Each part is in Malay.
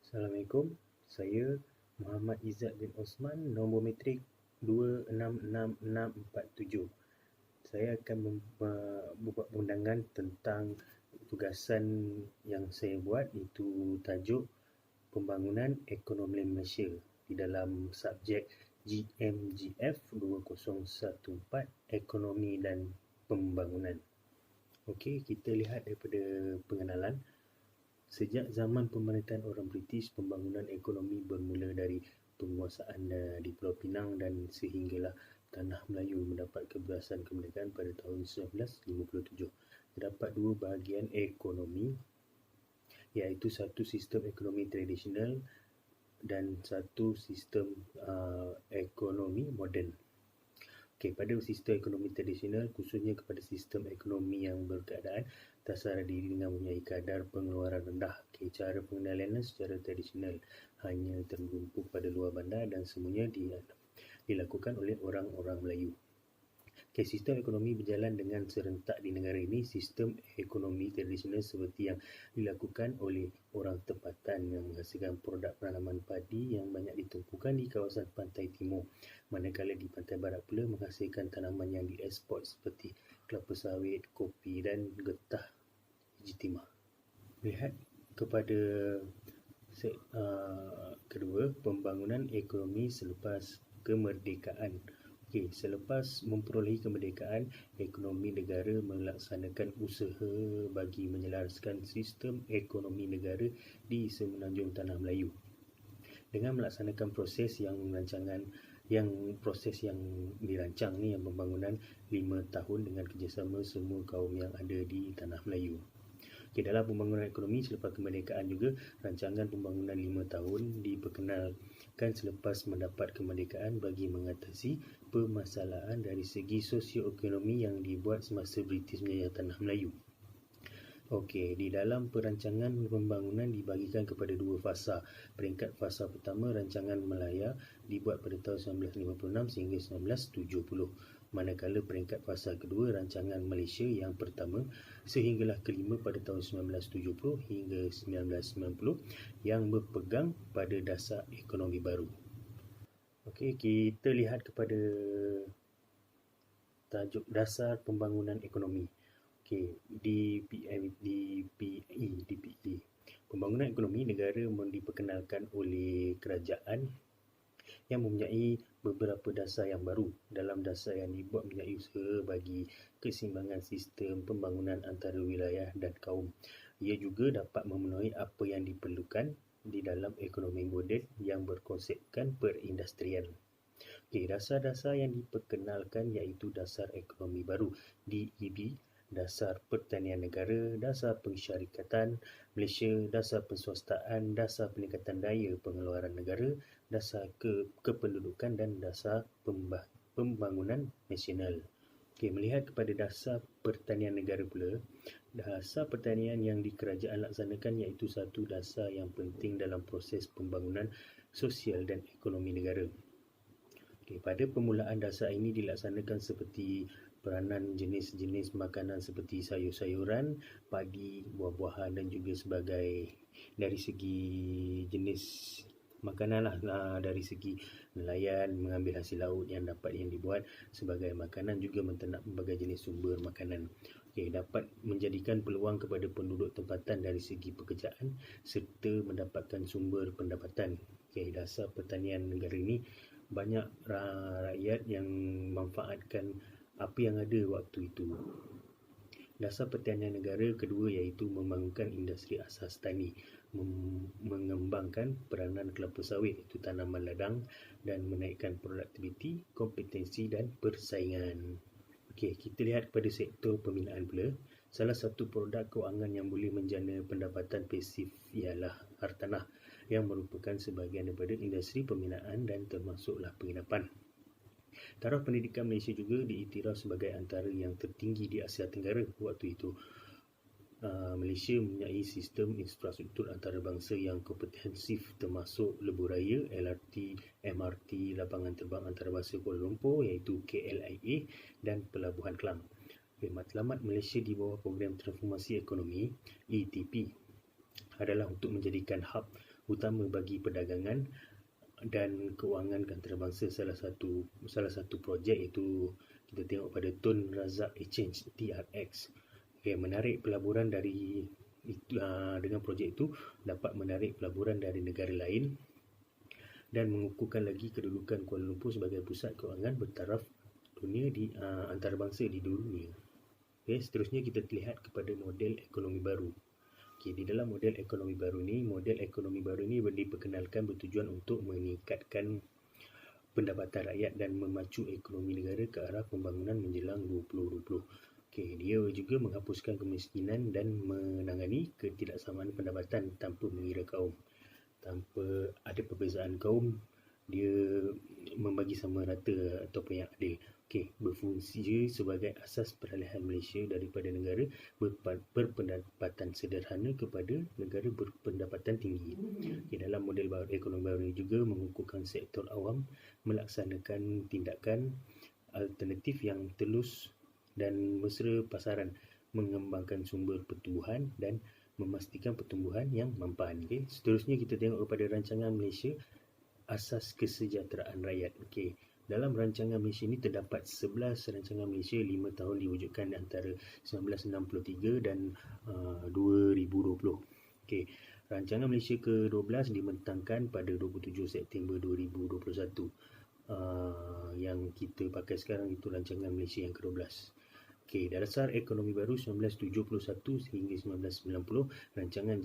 Assalamualaikum, saya Muhammad Izzat bin Osman, nombor matrik 266647. Saya akan membuat undangan tentang tugasan yang saya buat, iaitu tajuk Pembangunan Ekonomi Malaysia di dalam subjek GMGF 2014 Ekonomi dan Pembangunan. Okey, kita lihat daripada pengenalan. Sejak zaman pemerintahan orang British, pembangunan ekonomi bermula dari penguasaan di Pulau Pinang dan sehinggalah tanah Melayu mendapat kebebasan kemerdekaan pada tahun 1957. Terdapat dua bahagian ekonomi, iaitu satu sistem ekonomi tradisional dan satu sistem ekonomi moden. Okey, pada sistem ekonomi tradisional, khususnya kepada sistem ekonomi yang berkeadaan terasar diri dengan mempunyai kadar pengeluaran rendah. Okey, cara pengendaliannya secara tradisional hanya tertumpu pada luar bandar dan semuanya dilakukan oleh orang-orang Melayu. Okey, sistem ekonomi berjalan dengan serentak di negara ini. Sistem ekonomi tradisional seperti yang dilakukan oleh orang tempatan yang menghasilkan produk penanaman padi yang banyak ditumpukan di kawasan pantai timur, manakala di pantai barat pula menghasilkan tanaman yang dieksport seperti kelapa sawit, kopi dan getah biji timah. Lihat kepada kedua, pembangunan ekonomi selepas kemerdekaan. Okey, selepas memperolehi kemerdekaan, ekonomi negara melaksanakan usaha bagi menyelaraskan sistem ekonomi negara di semenanjung tanah Melayu dengan melaksanakan proses yang dirancang ni, yang pembangunan 5 tahun dengan kerjasama semua kaum yang ada di tanah Melayu. Okay, dalam pembangunan ekonomi selepas kemerdekaan juga, rancangan pembangunan 5 tahun diperkenalkan selepas mendapat kemerdekaan bagi mengatasi permasalahan dari segi sosioekonomi yang dibuat semasa British menjajah tanah Melayu. Okey, di dalam perancangan pembangunan dibagikan kepada dua fasa. Peringkat fasa pertama, rancangan Malaya, dibuat pada tahun 1956 sehingga 1970. Manakala peringkat fasa kedua, rancangan Malaysia yang pertama sehinggalah kelima pada tahun 1970 hingga 1990 yang berpegang pada dasar ekonomi baru. Okey, kita lihat kepada tajuk dasar pembangunan ekonomi. Okey, DPE. Pembangunan ekonomi negara diperkenalkan oleh kerajaan yang mempunyai beberapa dasar yang baru. Dalam dasar yang dibuat mempunyai usaha bagi keseimbangan sistem pembangunan antara wilayah dan kaum. Ia juga dapat memenuhi apa yang diperlukan di dalam ekonomi moden yang berkonsepkan perindustrian. Okey, dasar-dasar yang diperkenalkan iaitu dasar ekonomi baru, DEB, dasar pertanian negara, dasar pensyarikatan Malaysia, dasar penswastaan, dasar peningkatan daya pengeluaran negara, dasar kependudukan dan dasar pembangunan nasional. Okey, melihat kepada dasar pertanian negara pula, dasar pertanian yang di kerajaan laksanakan iaitu satu dasar yang penting dalam proses pembangunan sosial dan ekonomi negara. Okey, pada permulaan dasar ini dilaksanakan seperti peranan jenis-jenis makanan seperti sayur-sayuran, padi, buah-buahan dan juga sebagai dari segi jenis makanan dari segi nelayan mengambil hasil laut yang dibuat sebagai makanan, juga menternak berbagai jenis sumber makanan. Okey, dapat menjadikan peluang kepada penduduk tempatan dari segi pekerjaan serta mendapatkan sumber pendapatan. Okey, dasar pertanian negara ini banyak rakyat yang memanfaatkan apa yang ada waktu itu. Dasar pertanian negara kedua iaitu membangunkan industri asas tani, mengembangkan peranan kelapa sawit iaitu tanaman ladang dan menaikkan produktiviti, kompetensi dan persaingan. Okey, kita lihat kepada sektor pembinaan pula. Salah satu produk kewangan yang boleh menjana pendapatan pasif ialah hartanah yang merupakan sebahagian daripada industri pembinaan dan termasuklah penginapan. Taraf pendidikan Malaysia juga diiktiraf sebagai antara yang tertinggi di Asia Tenggara waktu itu. Malaysia mempunyai sistem infrastruktur antarabangsa yang komprehensif termasuk lebuh raya, LRT, MRT, lapangan terbang antarabangsa Kuala Lumpur iaitu KLIA dan pelabuhan Kelang. Matlamat Malaysia di bawah program transformasi ekonomi ETP. adalah untuk menjadikan hub utama bagi perdagangan dan kewangan antarabangsa. Salah satu projek itu kita tengok pada Tun Razak Exchange TRX. Menarik pelaburan dari dengan projek itu dapat menarik pelaburan dari negara lain dan mengukuhkan lagi kedudukan Kuala Lumpur sebagai pusat kewangan bertaraf dunia di antarabangsa di dunia. Seterusnya kita lihat kepada model ekonomi baru. Di dalam model ekonomi baru ni diperkenalkan bertujuan untuk meningkatkan pendapatan rakyat dan memacu ekonomi negara ke arah pembangunan menjelang 2020. Dia juga menghapuskan kemiskinan dan menangani ketidaksamaan pendapatan tanpa mengira kaum. Tanpa ada perbezaan kaum, dia membagi sama rata ataupun yang adil. Berfungsi sebagai asas peralihan Malaysia daripada negara berpendapatan sederhana kepada negara berpendapatan tinggi. Dalam model ekonomi baru ini juga mengukuhkan sektor awam melaksanakan tindakan alternatif yang telus dan mesra pasaran, mengembangkan sumber pertumbuhan dan memastikan pertumbuhan yang mampan. Seterusnya kita tengok kepada rancangan Malaysia Asas Kesejahteraan Rakyat. Dalam rancangan Malaysia ini terdapat 11 rancangan Malaysia 5 tahun diwujudkan antara 1963 dan 2020. Rancangan Malaysia ke-12 dibentangkan pada 27 September 2021. Yang kita pakai sekarang itu rancangan Malaysia yang ke-12. Dasar ekonomi baru 1971 sehingga 1990, rancangan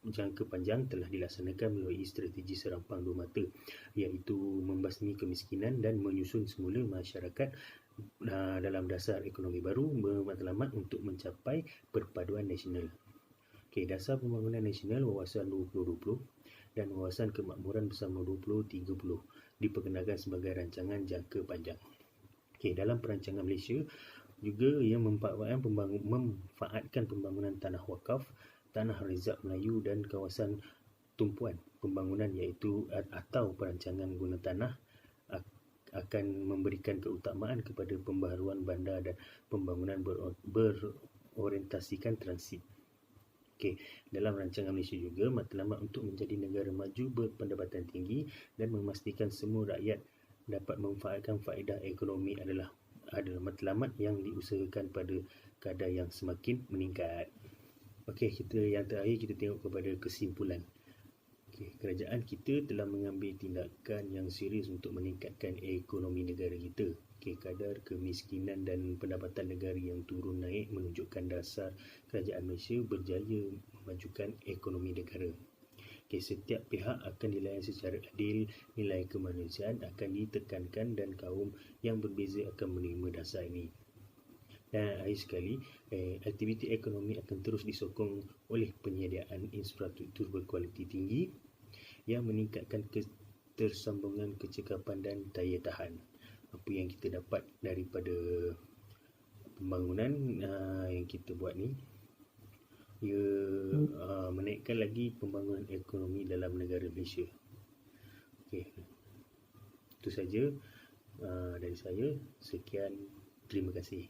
jangka panjang telah dilaksanakan melalui strategi serampang dua mata, iaitu membasmi kemiskinan dan menyusun semula masyarakat dalam dasar ekonomi baru bermatlamat untuk mencapai perpaduan nasional. Dasar pembangunan nasional wawasan 2020 dan wawasan kemakmuran bersama 2030 diperkenalkan sebagai rancangan jangka panjang. Dalam perancangan Malaysia juga ia memanfaatkan pembangunan tanah wakaf, tanah rezerv Melayu dan kawasan tumpuan pembangunan iaitu atau perancangan guna tanah akan memberikan keutamaan kepada pembaharuan bandar dan pembangunan berorientasikan transit. Dalam rancangan Malaysia juga matlamat untuk menjadi negara maju berpendapatan tinggi dan memastikan semua rakyat dapat memanfaatkan faedah ekonomi adalah matlamat yang diusahakan pada kadar yang semakin meningkat. Yang terakhir kita tengok kepada kesimpulan. Kerajaan kita telah mengambil tindakan yang serius untuk meningkatkan ekonomi negara kita. Kadar kemiskinan dan pendapatan negara yang turun naik menunjukkan dasar kerajaan Malaysia berjaya memajukan ekonomi negara. Setiap pihak akan dilayan secara adil, nilai kemanusiaan akan ditekankan dan kaum yang berbeza akan menerima dasar ini. Dan akhir sekali, aktiviti ekonomi akan terus disokong oleh penyediaan infrastruktur berkualiti tinggi yang meningkatkan ketersambungan, kecekapan dan daya tahan. Apa yang kita dapat daripada pembangunan yang kita buat ni, ia menaikkan lagi pembangunan ekonomi dalam negara Malaysia. Itu saja dari saya. Sekian, terima kasih.